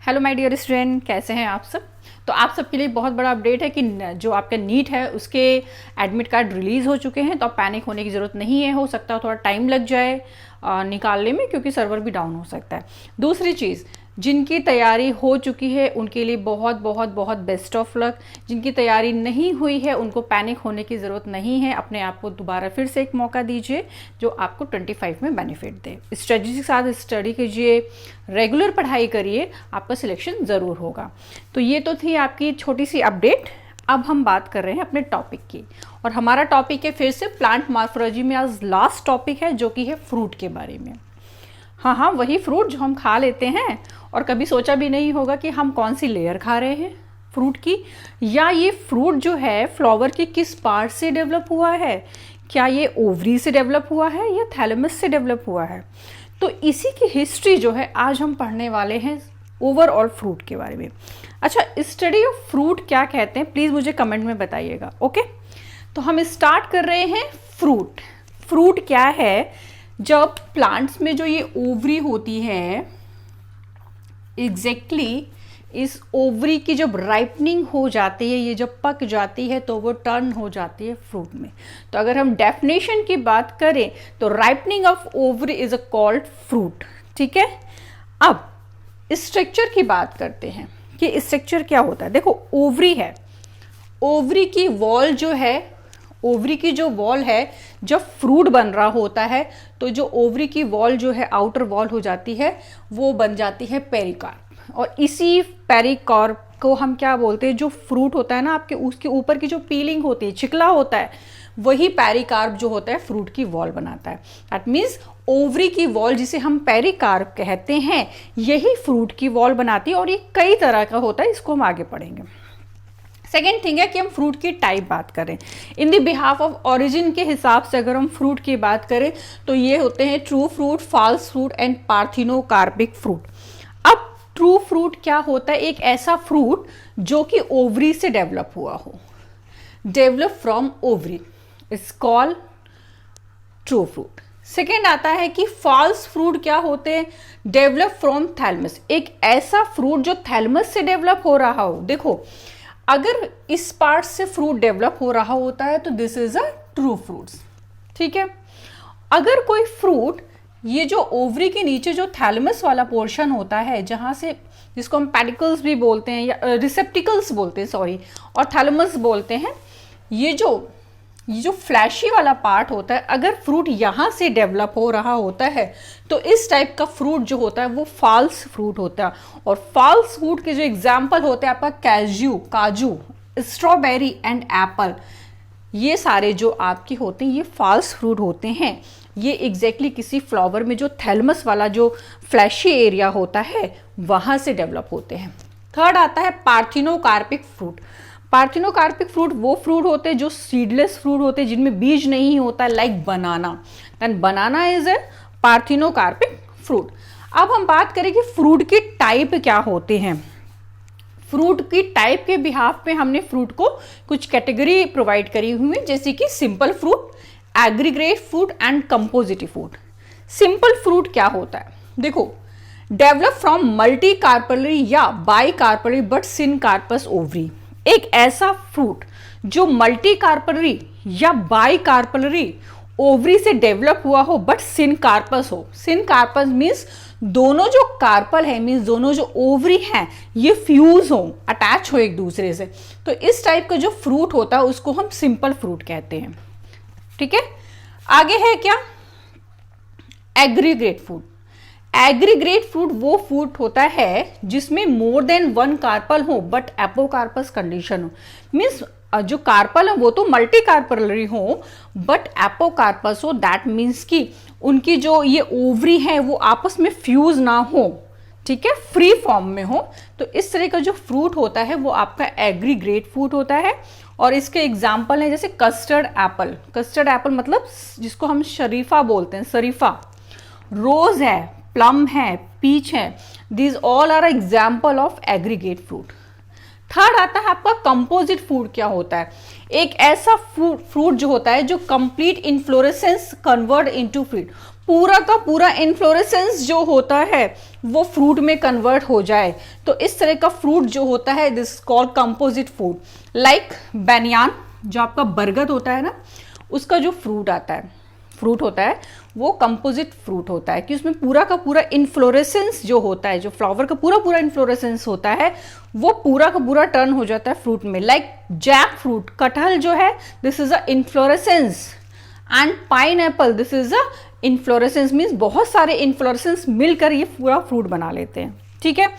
Hello my dear student, कैसे हैं आप सब। तो आप सबके लिए बहुत बड़ा अपडेट है कि जो आपका नीट है उसके एडमिट कार्ड रिलीज़ हो चुके हैं। तो आप पैनिक होने की ज़रूरत नहीं है। हो सकता है थोड़ा टाइम लग जाए निकालने में, क्योंकि सर्वर भी डाउन हो सकता है। दूसरी चीज़, जिनकी तैयारी हो चुकी है उनके लिए बहुत बहुत बहुत बेस्ट ऑफ लक। जिनकी तैयारी नहीं हुई है उनको पैनिक होने की ज़रूरत नहीं है। अपने आप को दोबारा फिर से एक मौका दीजिए जो आपको 25 में बेनिफिट दे। स्ट्रेटजी के साथ स्टडी कीजिए, रेगुलर पढ़ाई करिए, आपका सिलेक्शन ज़रूर होगा। तो ये तो थी आपकी छोटी सी अपडेट। अब हम बात कर रहे हैं अपने टॉपिक की, और हमारा टॉपिक है फिर से प्लांट मॉर्फोलॉजी में आज लास्ट टॉपिक है, जो कि है फ्रूट के बारे में। हाँ, वही फ्रूट जो हम खा लेते हैं और कभी सोचा भी नहीं होगा कि हम कौन सी लेयर खा रहे हैं फ्रूट की, या ये फ्रूट जो है फ्लावर के किस पार्ट से डेवलप हुआ है। क्या ये ओवरी से डेवलप हुआ है या थैलेमस से डेवलप हुआ है। तो इसी की हिस्ट्री जो है आज हम पढ़ने वाले हैं ओवरऑल फ्रूट के बारे में। अच्छा, स्टडी ऑफ फ्रूट क्या कहते हैं प्लीज़ मुझे कमेंट में बताइएगा। ओके, तो हम स्टार्ट कर रहे हैं फ्रूट। फ्रूट क्या है? जब प्लांट्स में जो ये ओवरी होती है, एग्जैक्टली इस ओवरी की जब राइपनिंग हो जाती है, ये जब पक जाती है तो वो टर्न हो जाती है फ्रूट में। तो अगर हम डेफिनेशन की बात करें तो ripening of ovary is a called fruit. ठीक है, अब स्ट्रक्चर की बात करते हैं कि स्ट्रक्चर क्या होता है। देखो, ओवरी है, ओवरी की वॉल जो है, ओवरी की जो वॉल है, जब फ्रूट बन रहा होता है तो जो ओवरी की वॉल जो है आउटर वॉल हो जाती है, वो बन जाती है पेरिकार्प। और इसी पेरिकार्प को हम क्या बोलते हैं, जो फ्रूट होता है ना आपके, उसके ऊपर की जो पीलिंग होती है, छिकला होता है, वही पेरिकार्प जो होता है फ्रूट की वॉल बनाता है। दैट मीन्स ओवरी की वॉल जिसे हम पेरिकार्प कहते हैं, यही फ्रूट की वॉल बनाती है। और ये कई तरह का होता है, इसको हम आगे पढ़ेंगे। सेकेंड थिंग है कि हम फ्रूट की टाइप बात करें। In the behalf of origin के हिसाब से अगर हम फ्रूट की बात करें तो ये होते हैं true fruit, false fruit and parthenocarpic fruit. अब ट्रू फ्रूट क्या होता है? एक ऐसा फ्रूट जो कि ओवरी से डेवलप हुआ हो, develop from ovary, is called true fruit. Second आता है कि फॉल्स फ्रूट क्या होते हैं? Develop from thalamus. एक ऐसा फ्रूट जो थैलमस से डेवलप हो रहा हो। देखो, अगर इस पार्ट से फ्रूट डेवलप हो रहा होता है तो this is a true fruits. ठीक है, अगर कोई फ्रूट, ये जो ओवरी के नीचे जो थैलेमस वाला पोर्शन होता है, जहां से, जिसको हम पेडिकल्स भी बोलते हैं या रिसेप्टिकल्स बोलते हैं, सॉरी, और थैलेमस बोलते हैं, ये जो फ्लैशी वाला पार्ट होता है, अगर फ्रूट यहाँ से डेवलप हो रहा होता है तो इस टाइप का फ्रूट जो होता है वो फॉल्स फ्रूट होता है। और फॉल्स फ्रूट के जो एग्जाम्पल होते हैं आपका काजू, स्ट्रॉबेरी एंड एप्पल, ये सारे जो आपके होते हैं ये फॉल्स फ्रूट होते हैं। ये एग्जैक्टली किसी फ्लावर में जो थैलमस वाला जो फ्लैशी एरिया होता है वहाँ से डेवलप होते हैं। थर्ड आता है पार्थिनोकार्पिक फ्रूट। पार्थिनोकार्पिक फ्रूट वो फ्रूट होते हैं जो सीडलेस फ्रूट होते हैं, जिनमें बीज नहीं होता, like banana. Then banana is a parthenocarpic fruit. अब हम बात करें कि फ्रूट की टाइप क्या होते हैं। फ्रूट की टाइप के बिहाफ पे हमने फ्रूट को कुछ कैटेगरी प्रोवाइड करी हुई है, जैसे कि simple fruit, aggregate fruit and composite fruit. Simple fruit क्या होता है? देखो, डेवलप फ्रॉम मल्टी कार्पलरी या bicarpellary but syncarpous ovary. एक ऐसा फ्रूट जो मल्टी कार्पलरी या बाई कार्पलरी ओवरी से डेवलप हुआ हो बट सिन कार्पस हो। सिन कार्पस मीन्स दोनों जो कार्पल है, मीन्स दोनों जो ओवरी हैं, ये फ्यूज हो, अटैच हो एक दूसरे से। तो इस टाइप का जो फ्रूट होता है उसको हम सिंपल फ्रूट कहते हैं। ठीक है, आगे है क्या? Aggregate fruit. एग्रीगेट फ्रूट वो फ्रूट होता है जिसमें मोर देन वन कार्पल हो बट एपोकार्पस कंडीशन हो। मीन्स जो कार्पल है वो तो मल्टी कार्पलरी हो बट एपोकार्पस हो। दैट मीन्स कि उनकी जो ये ओवरी है वो आपस में फ्यूज ना हो, ठीक है, फ्री फॉर्म में हो। तो इस तरह का जो फ्रूट होता है वो आपका एग्रीगेट फ्रूट होता है। और इसके एग्जाम्पल हैं जैसे कस्टर्ड एप्पल। कस्टर्ड एप्पल मतलब जिसको हम शरीफा बोलते हैं, शरीफा। रोज है, प्लम है, पीच है, these all are example of aggregate fruit. Third आता है आपका कंपोजिट फ्रूट। क्या होता है? एक ऐसा फ्रूट जो होता है जो complete inflorescence convert into fruit. पूरा का पूरा इन्फ्लोरेसेंस जो होता है वो फ्रूट में कन्वर्ट हो जाए, तो इस तरह का फ्रूट जो होता है this called composite fruit. Like banyan, जो आपका बरगद होता है ना, उसका जो फ्रूट होता है वो कंपोजिट फ्रूट होता है कि उसमें पूरा का पूरा इन्फ्लोरेसेंस जो होता है, जो फ्लावर का पूरा पूरा इन्फ्लोरेसेंस होता है वो पूरा का पूरा टर्न हो जाता है फ्रूट में। लाइक जैक फ्रूट, कटहल जो है this is a inflorescence, and pine Apple this is a inflorescence, means बहुत सारे इन्फ्लोरेसेंस मिलकर ये पूरा फ्रूट बना लेते हैं। ठीक है,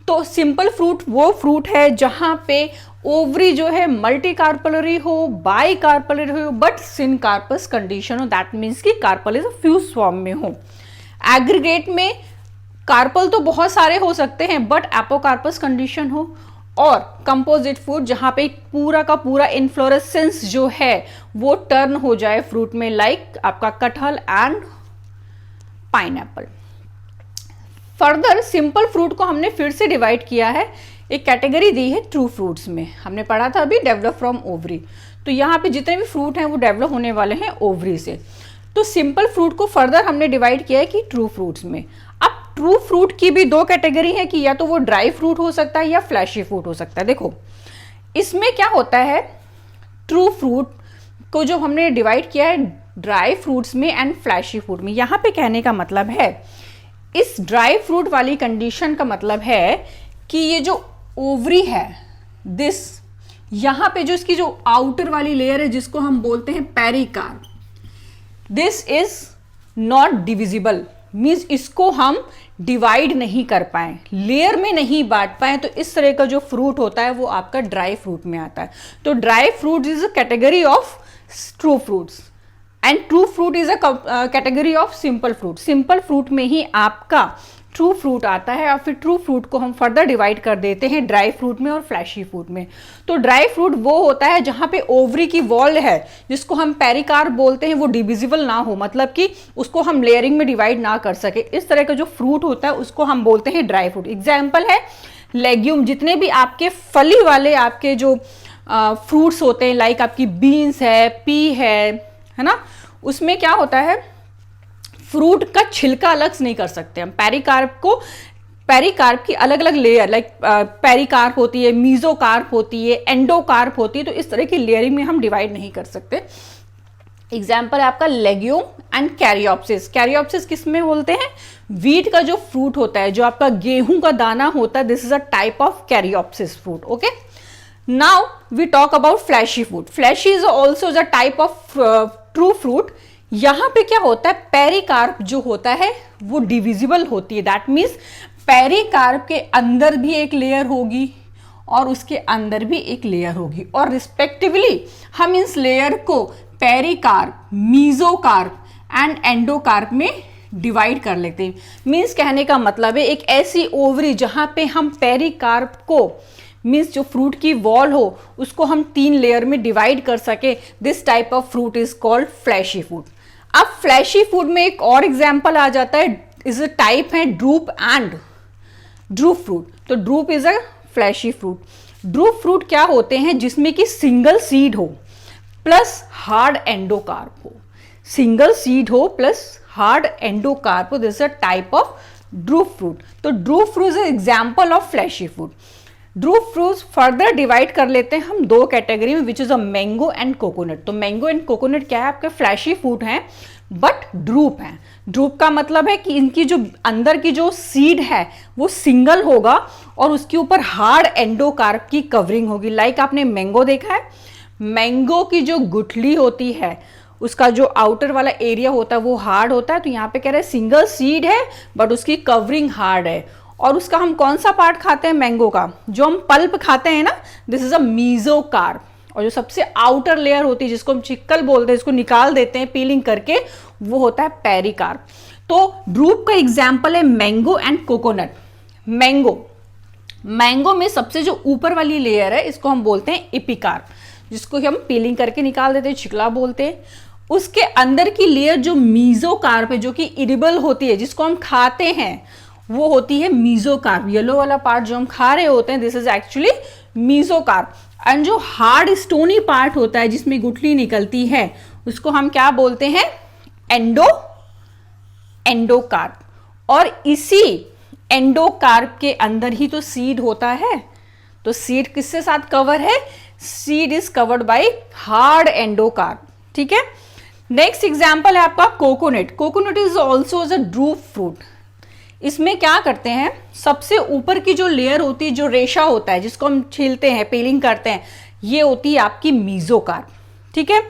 तो सिंपल फ्रूट वो फ्रूट है जहां पे ओवरी जो है मल्टी कार्पलरी हो, बाई कार्पलरी हो, बट सिन कार्पस कंडीशन हो, दैट मीन्स कि carpel is a fuse form में हो। एग्रीगेट में कार्पल तो बहुत सारे हो सकते हैं बट एपोकार्पस कंडीशन हो, और कंपोजिट फ्रूट जहां पे पूरा का पूरा इन्फ्लोरेसेंस जो है वो टर्न हो जाए फ्रूट में, लाइक आपका कटहल and pineapple. Further simple fruit को हमने फिर से डिवाइड किया है, एक कैटेगरी दी है ट्रू फ्रूट्स में। हमने पढ़ा था अभी डेवलप फ्रॉम ओवरी, तो यहाँ पे जितने भी फ्रूट हैं वो डेवलप होने वाले हैं ओवरी से। तो सिंपल फ्रूट को फर्दर हमने डिवाइड किया है कि ट्रू फ्रूट्स में। अब ट्रू फ्रूट की भी दो कैटेगरी है कि या तो वो ड्राई फ्रूट हो सकता है या फ्लैशी फ्रूट हो सकता है। देखो इसमें क्या होता है, ट्रू फ्रूट को जो हमने डिवाइड किया है ड्राई फ्रूट्स में एंड फ्लैशी फ्रूट में। यहाँ पे कहने का मतलब है, इस ड्राई फ्रूट वाली कंडीशन का मतलब है कि ये जो ओवरी है दिस, यहाँ पे जो इसकी जो आउटर वाली लेयर है जिसको हम बोलते हैं pericarp, this is not divisible, means इसको हम डिवाइड नहीं कर पाए, लेयर में नहीं बांट पाए, तो इस तरह का जो फ्रूट होता है वो आपका ड्राई फ्रूट में आता है। तो dry fruit is a category of true fruits and true fruit is a category of simple fruit. Simple fruit में ही आपका ट्रू फ्रूट आता है, और फिर ट्रू फ्रूट को हम फर्दर डिवाइड कर देते हैं ड्राई फ्रूट में और फ्लैशी फ्रूट में। तो ड्राई फ्रूट वो होता है जहां पे ओवरी की वॉल है जिसको हम पेरिकार्प बोलते हैं, वो डिविजिबल ना हो, मतलब कि उसको हम लेयरिंग में डिवाइड ना कर सके, इस तरह का जो फ्रूट होता है उसको हम बोलते हैं ड्राई फ्रूट। एग्जाम्पल है लेग्यूम, जितने भी आपके फली वाले आपके जो फ्रूट्स होते हैं, लाइक आपकी बीन्स है, पी है ना, उसमें क्या होता है फ्रूट का छिलका अलग नहीं कर सकते हम। पेरिकार्प की अलग अलग लेयर, लाइक पेरिकार्प होती है, मीजोकार्प होती है, एंडोकार्प होती है, तो इस तरह की लेयरिंग में हम डिवाइड नहीं कर सकते। एग्जाम्पल है आपका लेग्यूम एंड कैरियोप्सिस। कैरियोप्सिस किस में बोलते हैं, वीट का जो फ्रूट होता है, जो आपका गेहूं का दाना होता है, this is a type of caryopsis fruit. Okay, now we talk about fleshy fruit. Fleshy is also the type of true fruit. यहां पे क्या होता है, पेरिकार्प जो होता है वो डिविजिबल होती है, दैट मीन्स पेरिकार्प के अंदर भी एक लेयर होगी और उसके अंदर भी एक लेयर होगी, और रिस्पेक्टिवली हम इस लेयर को पेरिकार्प, मीजोकार्प एंड एंडोकार्प में डिवाइड कर लेते हैं। मीन्स कहने का मतलब है एक ऐसी ओवरी जहां पे हम पेरिकार्प को, मीन्स जो फ्रूट की वॉल हो उसको हम 3 लेयर में डिवाइड कर सके, this type of fruit is called fleshy fruit. अब फ्लैशी फ्रूट में एक और एग्जाम्पल आ जाता है, इज अ टाइप है ड्रूप एंड ड्रूप फ्रूट। तो drupe is a fleshy fruit. Drupe fruit क्या होते हैं, जिसमें कि सिंगल सीड हो प्लस हार्ड एंडोकार्प हो, सिंगल सीड हो प्लस हार्ड एंडोकार्प हो, this is a type of drupe fruit. तो drupe fruit is example of flashy fruit. Drupe fruits further divide कर लेते हैं हम 2 कैटेगरी में, which is a mango and coconut. तो मैंगो एंड कोकोनट क्या है, आपके फ्लैशी फ्रूट हैं बट ड्रूप हैं। ड्रूप का मतलब है कि इनकी जो अंदर की जो सीड है वो सिंगल होगा और उसके ऊपर हार्ड एंडोकार्प की कवरिंग होगी। लाइक आपने मैंगो देखा है, मैंगो की जो गुठली होती है उसका जो आउटर वाला एरिया होता है वो हार्ड होता है, तो यहाँ पे कह रहे हैं सिंगल सीड है बट उसकी कवरिंग हार्ड है। और उसका हम कौन सा पार्ट खाते हैं, मैंगो का जो हम पल्प खाते हैं ना, दिस इज अ मीजोकार्प। और जो सबसे आउटर लेयर होती है जिसको हम चिक्कल बोलते हैं, इसको निकाल देते हैं पीलिंग करके, वो होता है पेरिकार्प। तो ड्रूप का एग्जाम्पल है मैंगो एंड कोकोनट। मैंगो में सबसे जो ऊपर वाली लेयर है इसको हम बोलते हैं एपिकार्प, जिसको हम पीलिंग करके निकाल देते हैं, चिकला बोलते हैं। उसके अंदर की लेयर जो मीजोकार्प है, जो कि इडिबल होती है, जिसको हम खाते हैं, वो होती है मीजोकार्प। येलो वाला पार्ट जो हम खा रहे होते हैं, this is actually mesocarp. And जो हार्ड स्टोनी पार्ट होता है जिसमें गुठली निकलती है, उसको हम क्या बोलते हैं, एंडोकार्प, और इसी एंडोकार्प के अंदर ही तो सीड होता है। तो सीड किससे साथ कवर है? Seed is covered by hard endocarp. ठीक है, नेक्स्ट एग्जांपल है आपका coconut. Coconut is also a drupe fruit. इसमें क्या करते हैं, सबसे ऊपर की जो लेयर होती है, जो रेशा होता है जिसको हम छीलते हैं, पीलिंग करते हैं, ये होती है आपकी मीजोकार्प। ठीक है,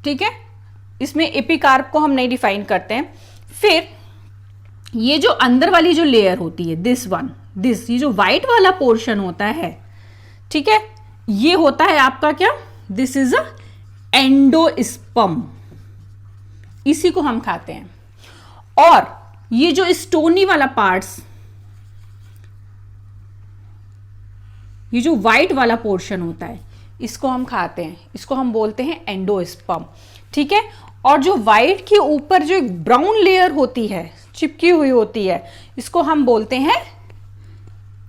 ठीक है, इसमें एपिकार्प को हम नहीं डिफाइन करते हैं। फिर ये जो अंदर वाली जो लेयर होती है, दिस ये जो व्हाइट वाला पोर्शन होता है, ठीक है, ये होता है आपका क्या, दिस इज अ एंडोस्पर्म, इसी को हम खाते हैं। और ये जो स्टोनी वाला पार्ट्स, ये जो व्हाइट वाला पोर्शन होता है, इसको हम खाते हैं, इसको हम बोलते हैं एंडोस्पर्म। ठीक है, और जो व्हाइट के ऊपर जो एक ब्राउन लेयर होती है, चिपकी हुई होती है, इसको हम बोलते हैं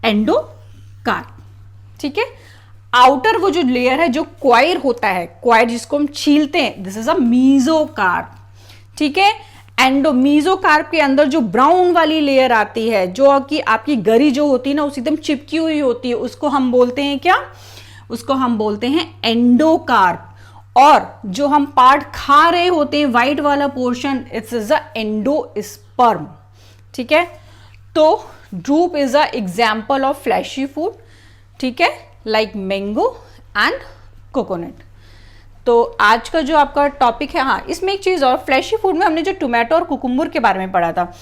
एंडोकार्प। ठीक है, आउटर वो जो लेयर है, जो क्वायर होता है, क्वायर जिसको हम छीलते हैं, दिस इज अ मीजोकार्प। ठीक है, मीजोकार्प के अंदर जो ब्राउन वाली लेयर आती है, जो कि आपकी गरी जो होती है ना, उस एकदम चिपकी हुई होती है, उसको हम बोलते हैं क्या, उसको हम बोलते हैं एंडोकार्प। और जो हम पार्ट खा रहे होते हैं, व्हाइट वाला portion, it's is a endosperm. ठीक है, तो drupe is a example of fleshy food, ठीक है, लाइक मैंगो एंड कोकोनट। तो आज का जो आपका टॉपिक है, हाँ, इसमें एक चीज़ और, फ्लैशी फूड में हमने जो टोमेटो और कुकुम्बर के बारे में पढ़ा था,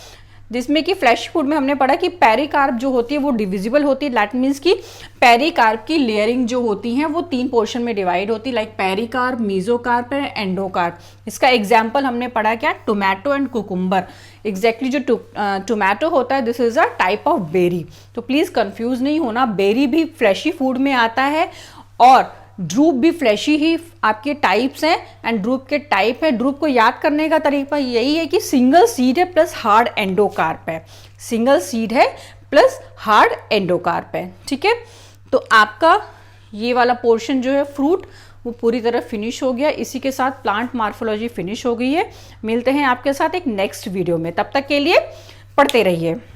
जिसमें कि फ्लैशी फूड में हमने पढ़ा कि पेरिकार्प जो होती है वो डिविजिबल होती है। दैट मीन्स कि पेरिकार्प की लेयरिंग जो होती है वो 3 पोर्शन में डिवाइड होती है, like pericarp, mesocarp and endocarp. इसका एग्जाम्पल हमने पढ़ा क्या, टोमेटो एंड कुकुम्बर। एग्जैक्टली जो टोमेटो होता है, this is a type of berry. तो प्लीज़ कंफ्यूज नहीं होना, बेरी भी फ्लैशी फूड में आता है और ड्रूप भी फ्लैशी ही आपके टाइप्स हैं, एंड ड्रूप के टाइप है। ड्रूप को याद करने का तरीका यही है कि सिंगल सीड है प्लस हार्ड एंडोकार्प है, सिंगल सीड है प्लस हार्ड एंडोकार्प है। ठीक है, तो आपका ये वाला पोर्शन जो है फ्रूट, वो पूरी तरह फिनिश हो गया। इसी के साथ प्लांट मॉर्फोलॉजी फिनिश हो गई है। मिलते हैं आपके साथ एक नेक्स्ट वीडियो में, तब तक के लिए पढ़ते रहिए।